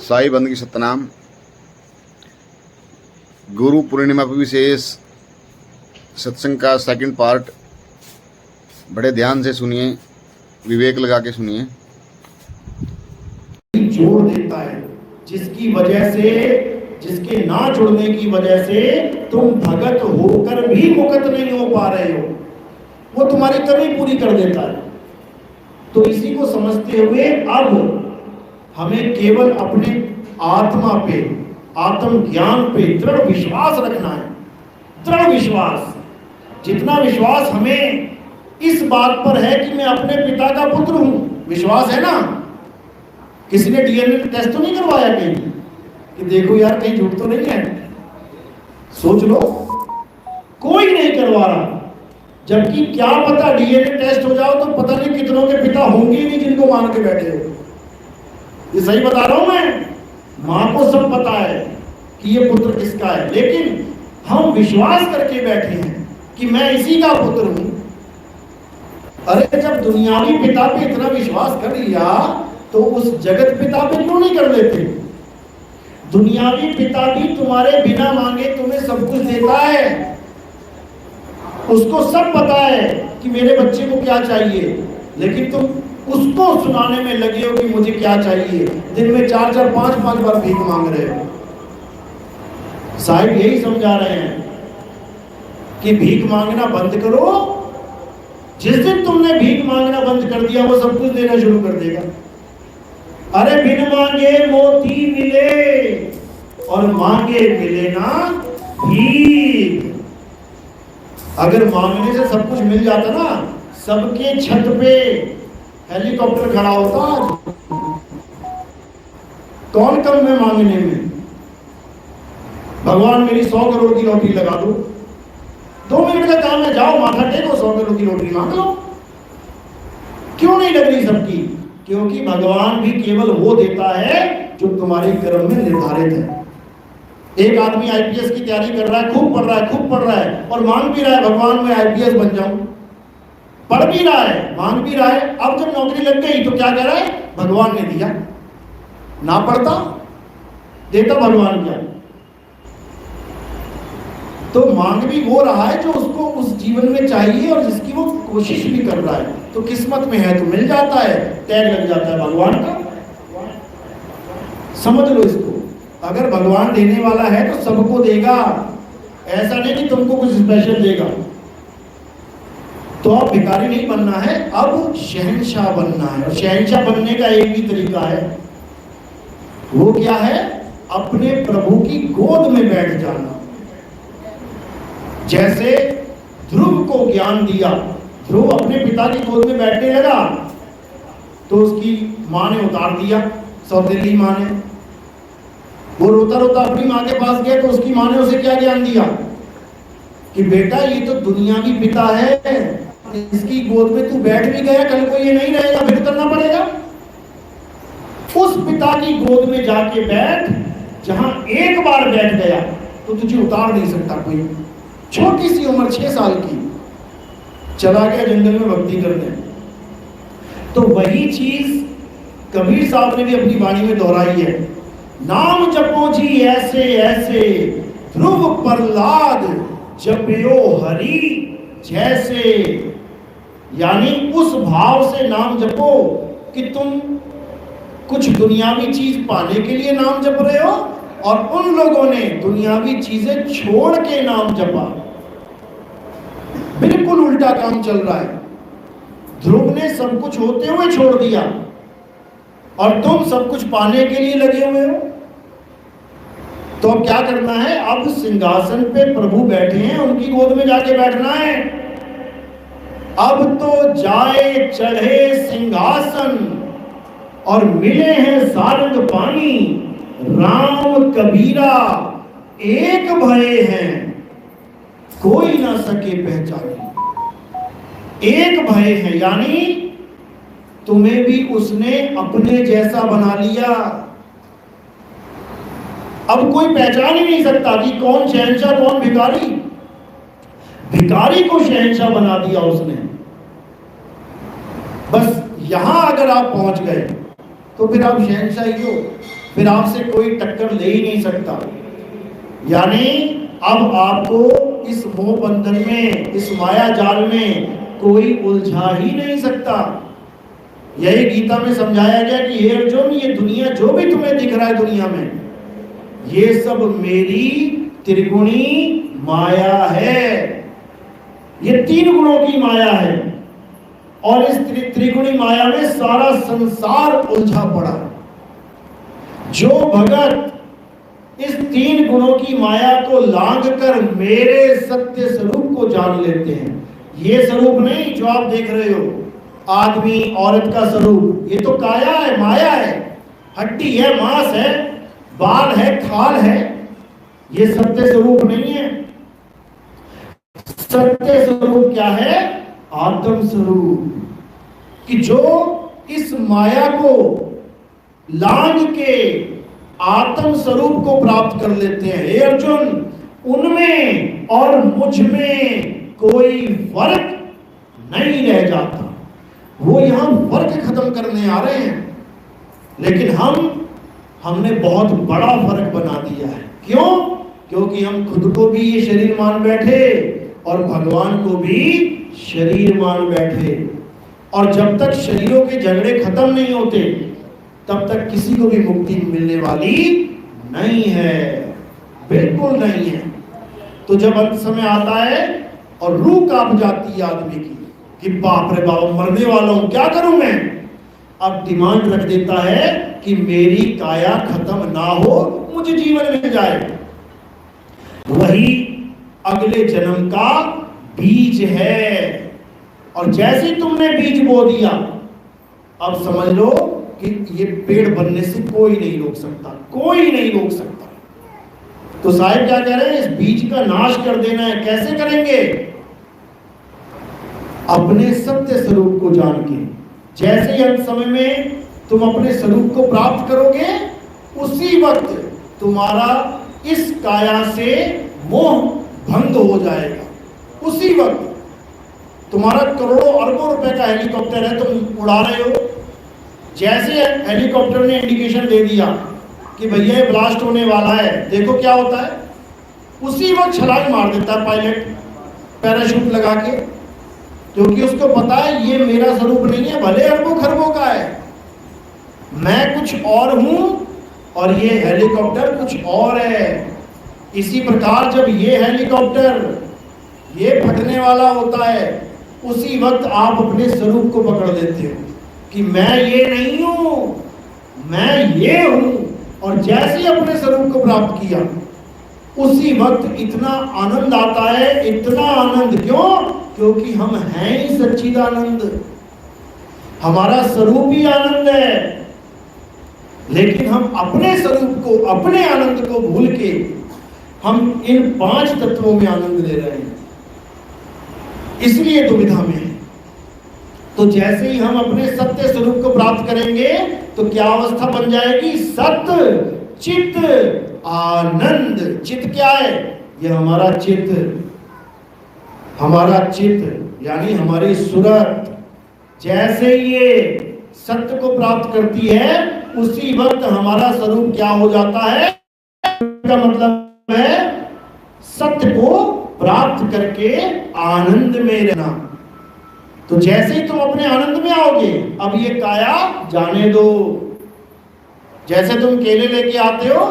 साई बंदगी सतनाम। गुरु पूर्णिमा पर विशेष सत्संग का सेकंड पार्ट बड़े ध्यान से सुनिए, विवेक लगा के सुनिए। जोड़ देता है, जिसकी वजह से, जिसके ना जुड़ने की वजह से तुम भगत होकर भी मुक्त नहीं हो पा रहे हो, वो तुम्हारी कमी पूरी कर देता है। तो इसी को समझते हुए अब हमें केवल अपने आत्मा पे, आत्म ज्ञान पे दृढ़ विश्वास रखना है। दृढ़ विश्वास, जितना विश्वास हमें इस बात पर है कि मैं अपने पिता का पुत्र हूं, विश्वास है ना। किसी ने डीएनए टेस्ट तो नहीं करवाया कहीं कि देखो यार कहीं झूठ तो नहीं है, सोच लो, कोई नहीं करवा रहा। जबकि क्या पता डीएनए टेस्ट हो जाओ तो पता नहीं कितनों के पिता होंगे ही नहीं जिनको मान के बैठे हो। ये सही बता रहा हूं मैं। मां को सब पता है कि ये पुत्र किसका है, लेकिन हम विश्वास करके बैठे हैं कि मैं इसी का पुत्र हूं। अरे जब दुनियावी पिता पे इतना विश्वास कर लिया तो उस जगत पिता पे क्यों नहीं कर लेते। दुनियावी पिता भी तुम्हारे बिना मांगे तुम्हें सब कुछ देता है, उसको सब पता है कि मेरे बच्चे को क्या चाहिए, लेकिन तुम उसको सुनाने में लगे हो कि मुझे क्या चाहिए। दिन में 4-4, 5-5 बार भीख मांग रहे हो। साहिब यही समझा रहे हैं कि भीख मांगना बंद करो। जिस दिन तुमने भीख मांगना बंद कर दिया वो सब कुछ देना शुरू कर देगा। अरे बिन मांगे मोती मिले और मांगे मिले ना भीख। अगर मांगने से सब कुछ मिल जाता ना, सबके छत पे हेलीकॉप्टर खड़ा होता आज। कौन कम है मांगने में। भगवान मेरी 100 करोड़ की लॉटरी लगा दो, 2 मिनट का काम है, जाओ माथा टेको 100 करोड़ की लॉटरी मांग लो। क्यों नहीं लग रही सबकी? क्योंकि भगवान भी केवल वो देता है जो तुम्हारे कर्म में निर्धारित है। एक आदमी आईपीएस की तैयारी कर रहा है, खूब पढ़ रहा है और मांग भी रहा है भगवान मैं आईपीएस बन जाऊं। पढ़ भी रहा है, मांग भी रहा है। अब जब नौकरी लग गई तो क्या कह रहा है, भगवान ने दिया। ना पढ़ता देता भगवान क्या। तो मांग भी वो रहा है जो उसको उस जीवन में चाहिए और जिसकी वो कोशिश भी कर रहा है। तो किस्मत में है तो मिल जाता है, टैग लग जाता है भगवान का। समझ लो इसको। अगर भगवान देने वाला है तो सबको देगा, ऐसा नहीं कि तुमको कुछ स्पेशल देगा। तो अब भिखारी नहीं बनना है, अब शहंशाह बनना है। और शहंशाह बनने का एक ही तरीका है, वो क्या है, अपने प्रभु की गोद में बैठ जाना। जैसे ध्रुव को ज्ञान दिया, ध्रुव अपने पिता की गोद में बैठने लगा तो उसकी माँ ने उतार दिया, सौतेली माँ ने। वो रोता रोता अपनी माँ के पास गया तो उसकी माँ ने उसे क्या ज्ञान दिया कि बेटा ये तो दुनियावी पिता है, इसकी गोद में तू बैठ भी गया, कल को ये नहीं रहेगा, फिर करना पड़ेगा। उस पिता की गोद में जाके बैठ, जहां एक बार बैठ गया तो तुझे उतार नहीं सकता कोई। छोटी सी उम्र 6 साल की, चला गया जंगल में भक्ति करने। तो वही चीज कबीर साहब ने भी अपनी वाणी में दोहराई है। नाम जपो जी ऐसे ऐसे, ध्रुव प्रहलाद जपयो हरि जैसे। यानी उस भाव से नाम जपो कि तुम कुछ दुनियावी चीज पाने के लिए नाम जप रहे हो, और उन लोगों ने दुनियावी चीजें छोड़ के नाम जपा। बिल्कुल उल्टा काम चल रहा है। ध्रुव ने सब कुछ होते हुए छोड़ दिया और तुम सब कुछ पाने के लिए लगे हुए हो। तो अब क्या करना है, अब सिंहासन पे प्रभु बैठे हैं, उनकी गोद में जाके बैठना है। अब तो जाए चढ़े सिंहासन और मिले हैं सारंग पानी। राम कबीरा एक भये हैं, कोई ना सके पहचाने। एक भय है, यानी तुम्हें भी उसने अपने जैसा बना लिया। अब कोई पहचान ही नहीं सकता कि कौन शहंशाह कौन भिखारी। भिखारी को शहंशाह बना दिया उसने। बस यहां अगर आप पहुंच गए तो फिर आप शहंशाही हो। फिर आपसे कोई टक्कर ले ही नहीं सकता। यानी अब आपको इस मोह बंधन में, इस माया जाल में कोई उलझा ही नहीं सकता। यही गीता में समझाया गया कि हे अर्जुन, ये दुनिया जो भी तुम्हें दिख रहा है दुनिया में, ये सब मेरी त्रिगुणी माया है। ये 3 गुणों की माया है और इस त्रिगुणी माया में सारा संसार उलझा पड़ा। जो भगत इस 3 गुणों की माया को लांघ कर मेरे सत्य स्वरूप को जान लेते हैं, ये स्वरूप नहीं जो आप देख रहे हो, आदमी औरत का स्वरूप, ये तो काया है, माया है, हड्डी है, मांस है, बाल है, खाल है, ये सत्य स्वरूप नहीं है। सत्य स्वरूप क्या है? आत्म स्वरूप। कि जो इस माया को लांघ के आत्म स्वरूप को प्राप्त कर लेते हैं, हे अर्जुन, उनमें और मुझ में कोई फर्क नहीं रह जाता। वो यहां फर्क खत्म करने आ रहे हैं, लेकिन हमने बहुत बड़ा फर्क बना दिया है। क्यों? क्योंकि हम खुद को भी ये शरीर मान बैठे और भगवान को भी शरीर मान बैठे। और जब तक शरीरों के झगड़े खत्म नहीं होते, तब तक किसी को भी मुक्ति मिलने वाली नहीं है, बिल्कुल नहीं है। तो जब अंत समय आता है और रूह कांप जाती है आदमी की कि बाप रे बाप, मरने वाला हूं, क्या करूं मैं? अब डिमांड रख देता है कि मेरी काया खत्म ना हो, मुझे जीवन मिल जाए। वही अगले जन्म का बीज है। और जैसे ही तुमने बीज बो दिया, अब समझ लो कि ये पेड़ बनने से कोई नहीं रोक सकता, कोई नहीं रोक सकता। तो साहिब क्या कह रहे हैं? इस बीज का नाश कर देना है। कैसे करेंगे? अपने सत्य स्वरूप को जान के। जैसे ही अंत समय में तुम अपने स्वरूप को प्राप्त करोगे, उसी वक्त तुम्हारा इस काया से मोह भंग हो जाएगा। उसी वक्त तुम्हारा करोड़ों अरबों रुपए का हेलीकॉप्टर है, तुम उड़ा रहे हो, जैसे हेलीकॉप्टर ने इंडिकेशन दे दिया कि भैया ये ब्लास्ट होने वाला है, देखो क्या होता है, उसी वक्त छलांग मार देता है पायलट पैराशूट लगा के, क्योंकि उसको पता है ये मेरा स्वरूप नहीं है, भले अरबों खरबों का है, मैं कुछ और हूं और ये हेलीकॉप्टर कुछ और है। इसी प्रकार जब ये हेलीकॉप्टर ये फटने वाला होता है, उसी वक्त आप अपने स्वरूप को पकड़ लेते हो कि मैं ये नहीं हूं, मैं ये हूं। और जैसे ही अपने स्वरूप को प्राप्त किया, उसी वक्त इतना आनंद आता है, इतना आनंद। क्यों? क्योंकि हम हैं ही सच्चिदानंद, हमारा स्वरूप ही आनंद है। लेकिन हम अपने स्वरूप को, अपने आनंद को भूल के हम इन 5 तत्वों में आनंद ले रहे हैं, इसलिए दुविधा में है। तो जैसे ही हम अपने सत्य स्वरूप को प्राप्त करेंगे, तो क्या अवस्था बन जाएगी? सत्य चित्त आनंद। चित्त क्या है? ये हमारा चित्त, हमारा चित्त यानी हमारी सूरत। जैसे ये सत्य को प्राप्त करती है, उसी वक्त हमारा स्वरूप क्या हो जाता है? का मतलब है सत्य को प्राप्त करके आनंद में रहना। तो जैसे ही तुम अपने आनंद में आओगे, अब ये काया जाने दो। जैसे तुम केले लेके आते हो,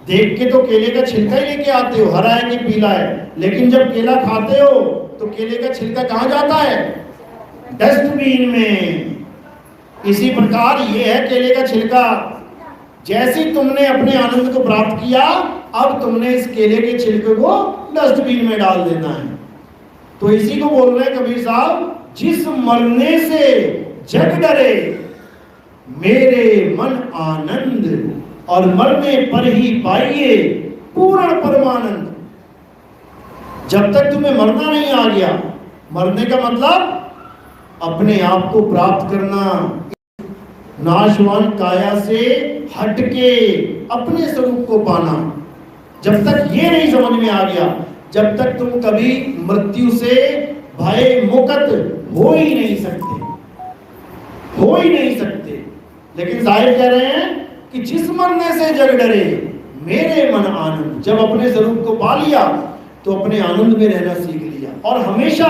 देख के तो केले का छिलका ही लेके आते हो, हरा है कि पीला है, लेकिन जब केला खाते हो तो केले का छिलका कहां जाता है? डस्टबिन में। इसी प्रकार ये है केले का छिलका। जैसे तुमने अपने आनंद को प्राप्त किया, अब तुमने इस केले के छिलके को डस्टबिन में डाल देना है। तो इसी को बोल रहे हैं कबीर साहब, जिस मरने से जग डरे मेरे मन आनंद, और मरने पर ही पाइए पूर्ण परमानंद। जब तक तुम्हें मरना नहीं आ गया, मरने का मतलब अपने आप को प्राप्त करना, नाशवान काया से हटके अपने स्वरूप को पाना। जब तक ये नहीं समझ में आ गया, जब तक तुम कभी मृत्यु से भय मुक्त हो ही नहीं सकते, हो ही नहीं सकते। लेकिन साहिब कह रहे हैं कि जिस मरने से जग डरे मेरे मन आनंद। जब अपने स्वरूप को पा लिया तो अपने आनंद में रहना सीख लिया। और हमेशा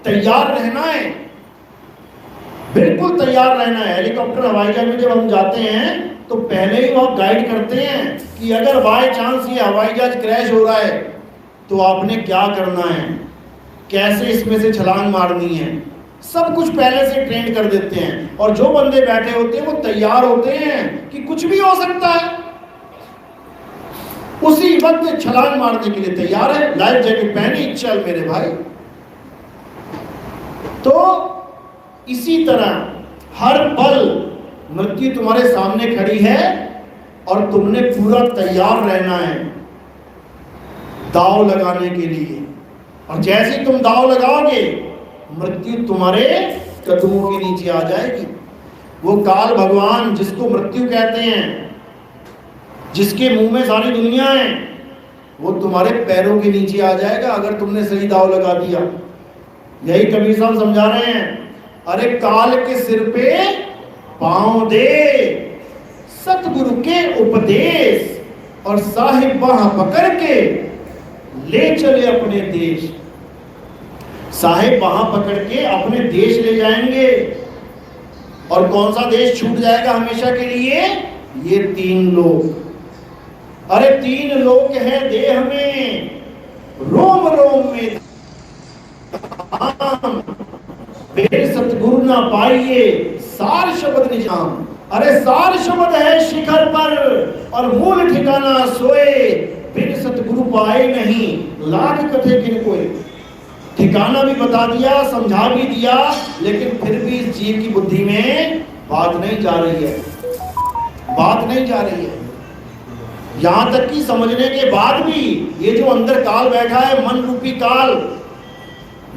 तैयार रहना है, बिल्कुल तैयार रहना है। हेलीकॉप्टर हवाई जहाज में जब हम जाते हैं तो पहले ही वह गाइड करते हैं कि अगर बाय चांस ये हवाई जहाज क्रैश हो रहा है तो आपने क्या करना है, कैसे इसमें से छलांग मारनी है, सब कुछ पहले से ट्रेन कर देते हैं। और जो बंदे बैठे होते हैं वो तैयार होते हैं कि कुछ भी हो सकता है, उसी वक्त छलांग मारने के लिए तैयार है। लाइफ जैकेट पहनी, चल मेरे भाई। तो इसी तरह हर पल मृत्यु तुम्हारे सामने खड़ी है और तुमने पूरा तैयार रहना है दांव लगाने के लिए। और जैसे ही तुम दांव लगाओगे मृत्यु तुम्हारे कदमों के नीचे आ जाएगी। वो काल भगवान जिसको मृत्यु कहते हैं, जिसके मुंह में सारी दुनिया है, वो तुम्हारे पैरों के नीचे आ जाएगा अगर तुमने सही दांव लगा दिया। यही कबीर साहब समझा रहे हैं, अरे काल के सिर पे पांव दे, सतगुरु के उपदेश और साहिब बाह पकड़ के ले चले अपने देश। साहिब बाह पकड़ के अपने देश ले जाएंगे। और कौन सा देश छूट जाएगा हमेशा के लिए? ये 3 लोक। अरे 3 लोक है देह में, रोम रोम में धाम, फिर सतगुरु ना पाइए सार शब्द निजाम। अरे सार शब्द है शिखर पर और मूल ठिकाना सोए, फिर सतगुरु पाए नहीं लाख कथे किन कोई। ठिकाना भी बता दिया, समझा भी दिया, लेकिन फिर भी इस जीव की बुद्धि में बात नहीं जा रही है, बात नहीं जा रही है। यहां तक कि समझने के बाद भी ये जो अंदर काल बैठा है, मन रूपी काल,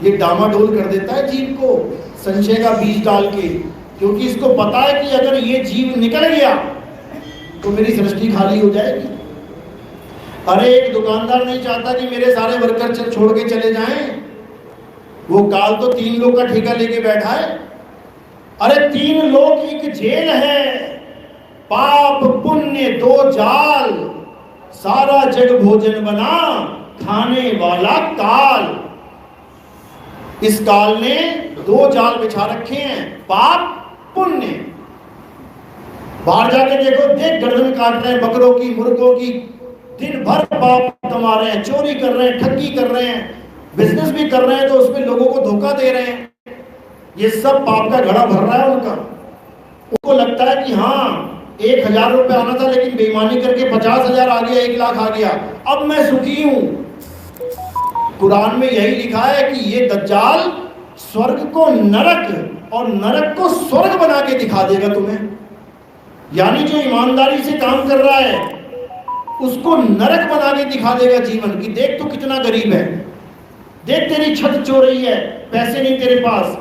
ये डामाडोल कर देता है जीव को संशय का बीज डाल के। क्योंकि इसको पता है कि अगर ये जीव निकल गया तो मेरी सृष्टि खाली हो जाएगी। अरे एक दुकानदार नहीं चाहता कि मेरे सारे वर्कर छोड़ के चले जाएं। वो काल तो 3 लोग का ठेका लेके बैठा है। अरे 3 लोग एक जेल है, पाप पुण्य 2 जाल, सारा जग भोजन बना खाने वाला काल। इस काल ने 2 जाल बिछा रखे हैं, पाप पुण्य। बाहर जाके देखो, देख गर्दन काट रहे हैं बकरों की, मुर्गों की, दिन भर पाप कमा रहे हैं, चोरी कर रहे हैं, ठगी कर रहे हैं, बिजनेस भी कर रहे हैं तो उसमें लोगों को धोखा दे रहे हैं। ये सब पाप का घड़ा भर रहा है उनका। उनको लगता है कि हाँ 1000 रुपये आना था लेकिन बेईमानी करके 50,000 आ गया, 1 लाख आ गया, अब मैं सुखी हूं। कुरान में यही लिखा है कि ये दज्जाल स्वर्ग को नरक और नरक को स्वर्ग बना के दिखा देगा तुम्हें। यानी जो ईमानदारी से काम कर रहा है उसको नरक बना के दिखा देगा जीवन की। देख तू कितना गरीब है, देख तेरी छत चो रही है, पैसे नहीं तेरे पास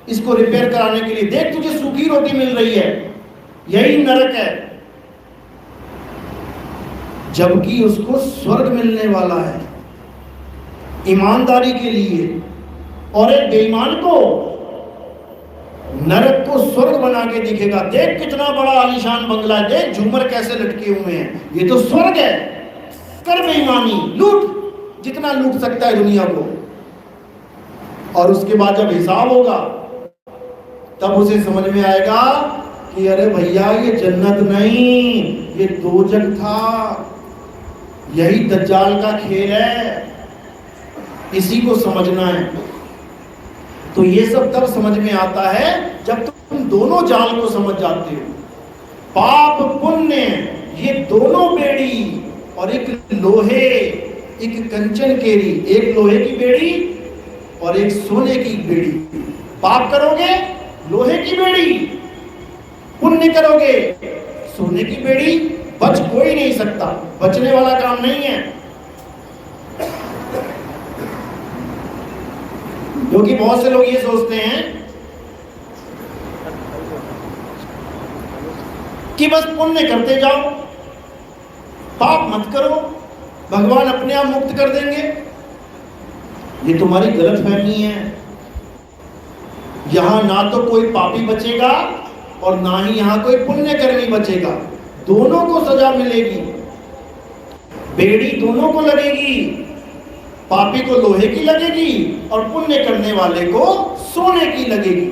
इसको रिपेयर कराने के लिए, देख तुझे सूखी रोटी मिल रही है, यही नरक है। जबकि उसको स्वर्ग मिलने वाला है ईमानदारी के लिए। और एक बेईमान को नरक को स्वर्ग बना के दिखेगा। देख कितना बड़ा आलीशान बंगला है, देख झूमर कैसे लटके हुए हैं, ये तो स्वर्ग है। कर बेईमानी, लूट जितना लूट सकता है दुनिया को। और उसके बाद जब हिसाब होगा तब उसे समझ में आएगा कि अरे भैया ये जन्नत नहीं, ये दोजख था। यही दज्जाल का खेल है, इसी को समझना है। तो ये सब तब समझ में आता है जब तुम दोनों जाल को समझ जाते हो। पाप पुण्य ये दोनों बेड़ी, और एक लोहे एक कंचन केरी, एक लोहे की बेड़ी और एक सोने की बेड़ी। पाप करोगे लोहे की बेड़ी, पुण्य करोगे सोने की बेड़ी। बच कोई नहीं सकता, बचने वाला काम नहीं है। क्योंकि बहुत से लोग ये सोचते हैं कि बस पुण्य करते जाओ, पाप मत करो, भगवान अपने आप मुक्त कर देंगे। ये तुम्हारी गलतफहमी है। यहां ना तो कोई पापी बचेगा और ना ही यहां कोई पुण्यकर्मी बचेगा। दोनों को सजा मिलेगी, बेड़ी दोनों को लगेगी, पापी को लोहे की लगेगी और पुण्य करने वाले को सोने की लगेगी।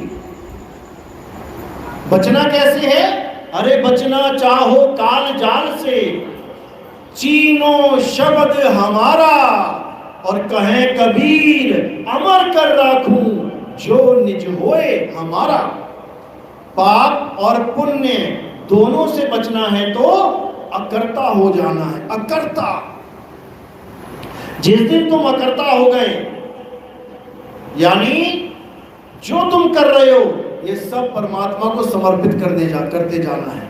बचना कैसे है? अरे बचना चाहो काल जाल से, चीनो शब्द हमारा, और कहे कबीर अमर कर राखूं जो निज होए हमारा। पाप और पुण्य दोनों से बचना है तो अकर्ता हो जाना है, अकर्ता। जिस दिन तुम अकर्ता हो गए, यानी जो तुम कर रहे हो ये सब परमात्मा को समर्पित करते जाना है,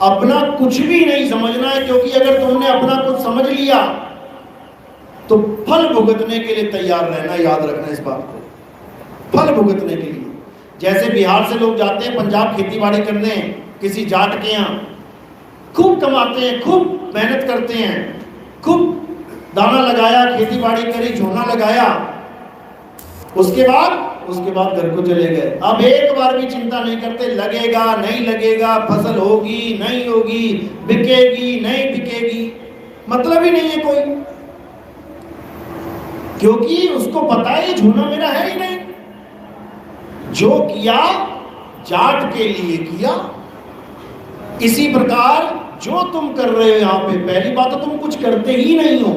अपना कुछ भी नहीं समझना है। क्योंकि अगर तुमने अपना कुछ समझ लिया तो फल भुगतने के लिए तैयार रहना, याद रखना इस बात को, फल भुगतने के लिए। जैसे बिहार से लोग जाते हैं पंजाब खेती बाड़ी करने, किसी जाट के यहाँ, खूब कमाते हैं, खूब मेहनत करते हैं, खूब दाना लगाया, खेती बाड़ी करी, झोना लगाया, उसके बाद घर को चले गए। अब एक बार भी चिंता नहीं करते, लगेगा नहीं लगेगा, फसल होगी नहीं होगी, बिकेगी नहीं बिकेगी, मतलब ही नहीं है कोई, क्योंकि उसको पता है झोना मेरा है ही नहीं। जो किया जाट के लिए किया। इसी प्रकार जो तुम कर रहे हो यहाँ पे, पहली बात तो तुम कुछ करते ही नहीं हो,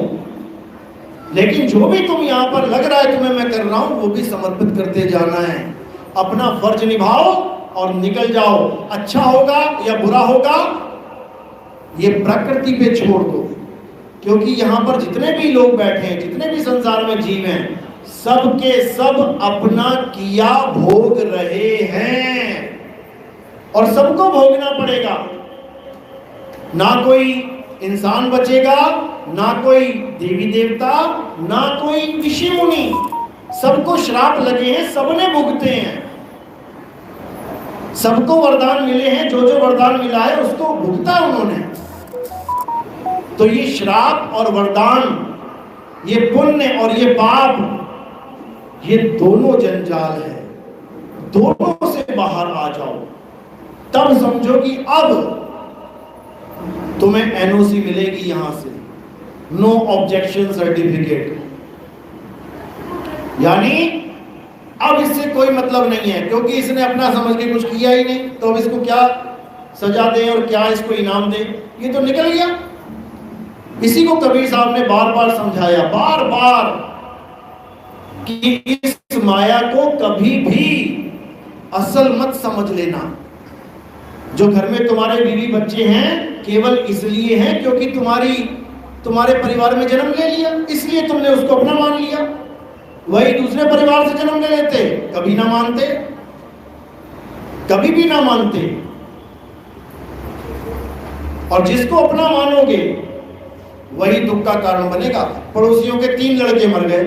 लेकिन जो भी तुम यहाँ पर लग रहा है तुम्हें मैं कर रहा हूं, वो भी समर्पित करते जाना है। अपना फर्ज निभाओ और निकल जाओ। अच्छा होगा या बुरा होगा ये प्रकृति पे छोड़ दो, क्योंकि यहाँ पर जितने भी लोग बैठे हैं, जितने भी संसार में जीव हैं, सब के सब अपना किया भोग रहे हैं और सबको भोगना पड़ेगा। ना कोई इंसान बचेगा, ना कोई देवी देवता, ना कोई ऋषि मुनि, सबको श्राप लगे हैं, सबने भुगते हैं। सबको वरदान मिले हैं, जो जो वरदान मिला है उसको भुगता है उन्होंने। तो ये श्राप और वरदान, ये पुण्य और ये पाप, ये दोनों जंजाल है। दोनों से बाहर आ जाओ, तब समझो कि अब तुम्हें एनओसी मिलेगी यहां से, नो ऑब्जेक्शन सर्टिफिकेट। यानी अब इससे कोई मतलब नहीं है, क्योंकि इसने अपना समझ के कुछ किया ही नहीं, तो अब इसको क्या सजा दे और क्या इसको इनाम दे, ये तो निकल गया। इसी को कबीर साहब ने बार बार समझाया, बार बार, कि इस माया को कभी भी असल मत समझ लेना। जो घर में तुम्हारे बीवी बच्चे हैं केवल इसलिए हैं क्योंकि तुम्हारे परिवार में जन्म ले लिया, इसलिए तुमने उसको अपना मान लिया। वही दूसरे परिवार से जन्म ले लेते, कभी ना मानते, कभी भी ना मानते। और जिसको अपना मानोगे वही दुख का कारण बनेगा। पड़ोसियों के 3 लड़के मर गए,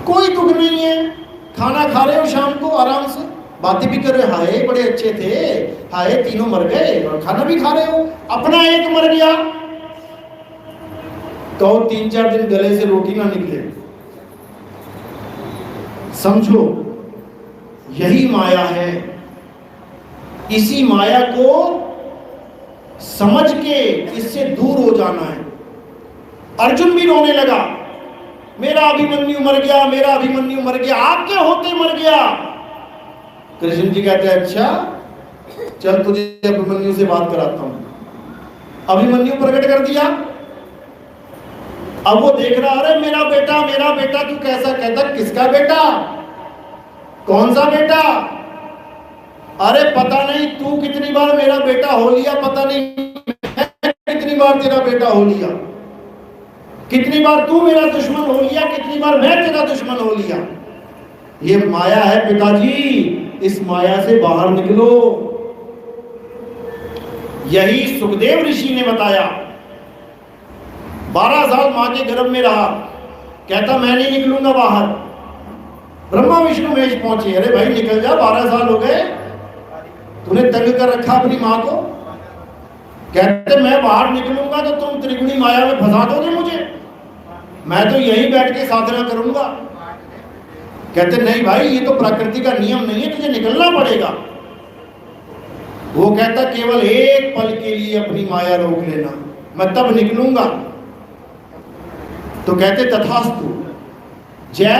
कोई दुख नहीं है, खाना खा रहे हो शाम को आराम से, बातें भी कर रहे, हाय बड़े अच्छे थे, हाय तीनों मर गए, और खाना भी खा रहे हो। अपना एक मर गया, कहो 3-4 दिन गले से रोटी ना निकले। समझो यही माया है। इसी माया को समझ के इससे दूर हो जाना है। अर्जुन भी रोने लगा, मेरा अभिमन्यु मर गया, मेरा अभिमन्यु मर गया, आपके होते मर गया। कृष्ण जी कहते हैं अच्छा चल तुझे अभिमन्यु से बात कराता हूं। अभिमन्यु प्रकट कर दिया। अब वो देख रहा, अरे मेरा बेटा तू कैसा? कहता किसका बेटा? कौन सा बेटा? अरे पता नहीं तू कितनी बार मेरा बेटा हो लिया, पता नहीं कितनी बार तेरा बेटा हो लिया, कितनी बार तू मेरा दुश्मन हो लिया, कितनी बार मैं तेरा दुश्मन हो लिया। ये माया है पिताजी, इस माया से बाहर निकलो। यही सुखदेव ऋषि ने बताया। 12 साल मां के गर्भ में रहा, कहता मैं नहीं निकलूंगा बाहर। ब्रह्मा विष्णु महेश पहुंचे, अरे भाई निकल जा, 12 साल हो गए, तूने तंग कर रखा अपनी मां को। कहते मैं बाहर निकलूंगा तो तुम त्रिगुणी माया में फंसा दोगे मुझे, मैं तो यहीं बैठ के साधना करूंगा। कहते नहीं भाई, ये तो प्रकृति का नियम नहीं है, तुझे निकलना पड़ेगा। वो कहता केवल एक पल के लिए अपनी माया रोक लेना, मैं तब निकलूंगा। तो कहते तथास्तु। जय